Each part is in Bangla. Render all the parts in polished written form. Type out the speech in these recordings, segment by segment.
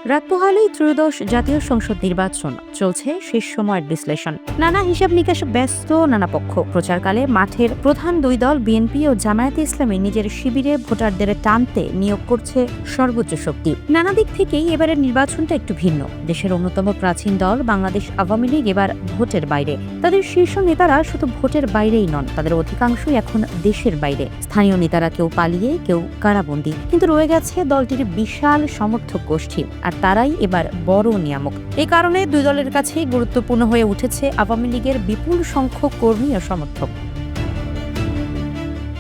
রাত পোহালেই ত্রয়োদশ জাতীয় সংসদ নির্বাচন চলছে শেষ সময়ের বিশ্লেষণ। নানা হিসাব নিকাশে ব্যস্ত নানা পক্ষ। প্রচারকালে মাঠের প্রধান দুই দল বিএনপি ও জামায়াতে ইসলামী নিজের শিবিরে ভোটারদের টানতে নিয়োগ করছে সর্বোচ্চ শক্তি। নানা দিক থেকেই এবারের নির্বাচনটা একটু ভিন্ন। দেশের অন্যতম প্রাচীন দল বাংলাদেশ আওয়ামী লীগ এবার ভোটের বাইরে। তাদের শীর্ষ নেতারা শুধু ভোটের বাইরেই নন, তাদের অধিকাংশই এখন দেশের বাইরে। স্থানীয় নেতারা কেউ পালিয়ে, কেউ কারাবন্দী, কিন্তু রয়ে গেছে দলটির বিশাল সমর্থক গোষ্ঠী, আর তারাই এবার বড় নিয়ামক। এই কারণে দুই দলের কাছেই গুরুত্বপূর্ণ হয়ে উঠেছে আওয়ামী লীগের বিপুল সংখ্যক কর্মী ও সমর্থক।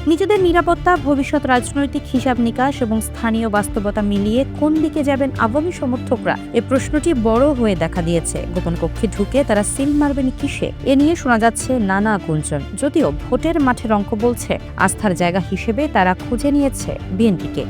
নিজেদের নিরাপত্তা, ভবিষ্যৎ রাজনৈতিক হিসাব নিকাশ এবং স্থানীয় বাস্তবতা মিলিয়ে কোন দিকে যাবেন আওয়ামী সমর্থকরা, এ প্রশ্নটি বড় হয়ে দেখা দিয়েছে। গোপন কক্ষে ঢুকে তারা সিল মারবেন কিসে, এ নিয়ে শোনা যাচ্ছে নানা গুঞ্জন। যদিও ভোটের মাঠের অঙ্ক বলছে আস্থার জায়গা হিসেবে তারা খুঁজে নিয়েছে বিএনপিকে।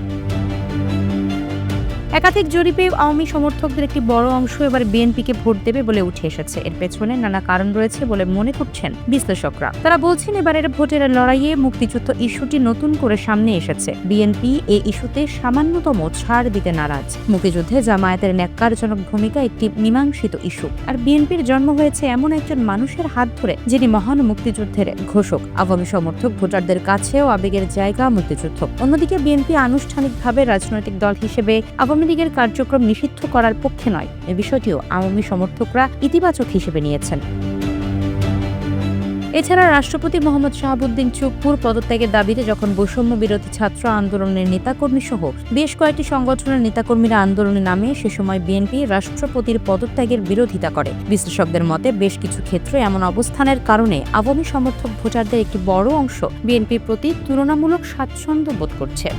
একাধিক জরিপে আওয়ামী সমর্থকদের একটি বড় অংশ এবার বিএনপিকে ভোট দেবে বলে উঠে এসেছে। এর পেছনে নানা কারণ রয়েছে বলে মনে করছেন বিশ্লেষকরা। তারা বলছেন এবারের ভোটের লড়াইয়ে মুক্তিযুদ্ধ ইস্যুটি নতুন করে সামনে এসেছে। বিএনপি এই ইস্যুতে সামান্যতম ছাড় দিতে নারাজ। মুক্তিযুদ্ধে জামায়াতের ন্যাক্কারজনক ভূমিকা একটি মীমাংসিত ইস্যু, আর বিএনপির জন্ম হয়েছে এমন একজন মানুষের হাত ধরে যিনি মহান মুক্তিযুদ্ধের ঘোষক। আওয়ামী সমর্থক ভোটারদের কাছেও আবেগের জায়গা মুক্তিযুদ্ধ। অন্যদিকে বিএনপি আনুষ্ঠানিকভাবে রাজনৈতিক দল হিসেবে আওয়ামী লীগের কার্যক্রম নিষিদ্ধ করার পক্ষে নয়, এ বিষয়টিও আওয়ামী সমর্থকরা ইতিবাচক হিসেবে নিয়েছেন। এছাড়া রাষ্ট্রপতি মোহাম্মদ শাহাবুদ্দিন চুপ্পুর পদত্যাগের দাবিতে যখন বৈষম্য বিরোধী ছাত্র আন্দোলনের নেতাকর্মী সহ বেশ কয়েকটি সংগঠনের নেতাকর্মীরা আন্দোলনে নামে, সে সময় বিএনপি রাষ্ট্রপতির পদত্যাগের বিরোধিতা করে। বিশ্লেষকদের মতে বেশ কিছু ক্ষেত্রে এমন অবস্থানের কারণে আওয়ামী সমর্থক ভোটারদের একটি বড় অংশ বিএনপির প্রতি তুলনামূলক স্বাচ্ছন্দ্য বোধ করছে।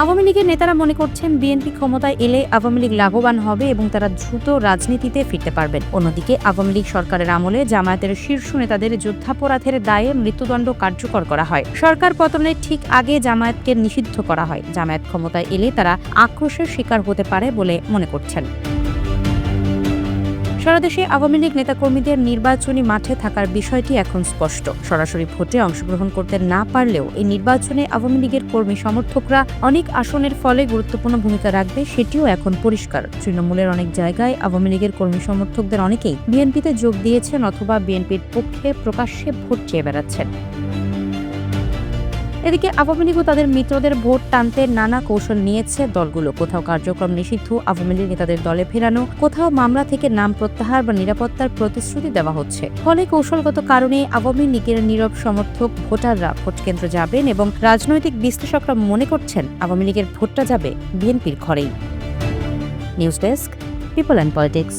আওয়ামী লীগের নেতারা মনে করছেন বিএনপি ক্ষমতায় এলে আওয়ামী লীগ লাভবান হবে এবং তারা দ্রুত রাজনীতিতে ফিরতে পারবেন। অন্যদিকে আওয়ামী লীগ সরকারের আমলে জামায়াতের শীর্ষ নেতাদের যুদ্ধাপরাধের দায়ে মৃত্যুদণ্ড কার্যকর করা হয়। সরকার পতনের ঠিক আগে জামায়াতকে নিষিদ্ধ করা হয়। জামায়াত ক্ষমতায় এলে তারা আক্রোশের শিকার হতে পারে বলে মনে করছেন। সারা দেশে আওয়ামী লীগ নেতাকর্মীদের নির্বাচনী মাঠে থাকার বিষয়টি এখন স্পষ্ট। সরাসরি ভোটে অংশগ্রহণ করতে না পারলেও এই নির্বাচনে আওয়ামী লীগের কর্মী সমর্থকরা অনেক আসনের ফলে গুরুত্বপূর্ণ ভূমিকা রাখবে, সেটিও এখন পরিষ্কার। তৃণমূলের অনেক জায়গায় আওয়ামী লীগের কর্মী সমর্থকদের অনেকেই বিএনপিতে যোগ দিয়েছেন অথবা বিএনপির পক্ষে প্রকাশ্যে ভোট চেয়ে বেড়াচ্ছেন। এদিকে আওয়ামী লীগও তাদের মিত্রদের ভোট টানতে নানা কৌশল নিয়েছে দলগুলো। কোথাও কার্যক্রম নিষিদ্ধ, আওয়ামী লীগ নেতাদের দলে ফেরানো, কোথাও মামলা থেকে নাম প্রত্যাহার বা নিরাপত্তার প্রতিশ্রুতি দেওয়া হচ্ছে। ফলে কৌশলগত কারণে আওয়ামী লীগের নীরব সমর্থক ভোটাররা ভোট কেন্দ্রে যাবেন এবং রাজনৈতিক বিশ্লেষকরা মনে করছেন আওয়ামী লীগের ভোটটা যাবে বিএনপির ঘরেই। News desk, people and politics.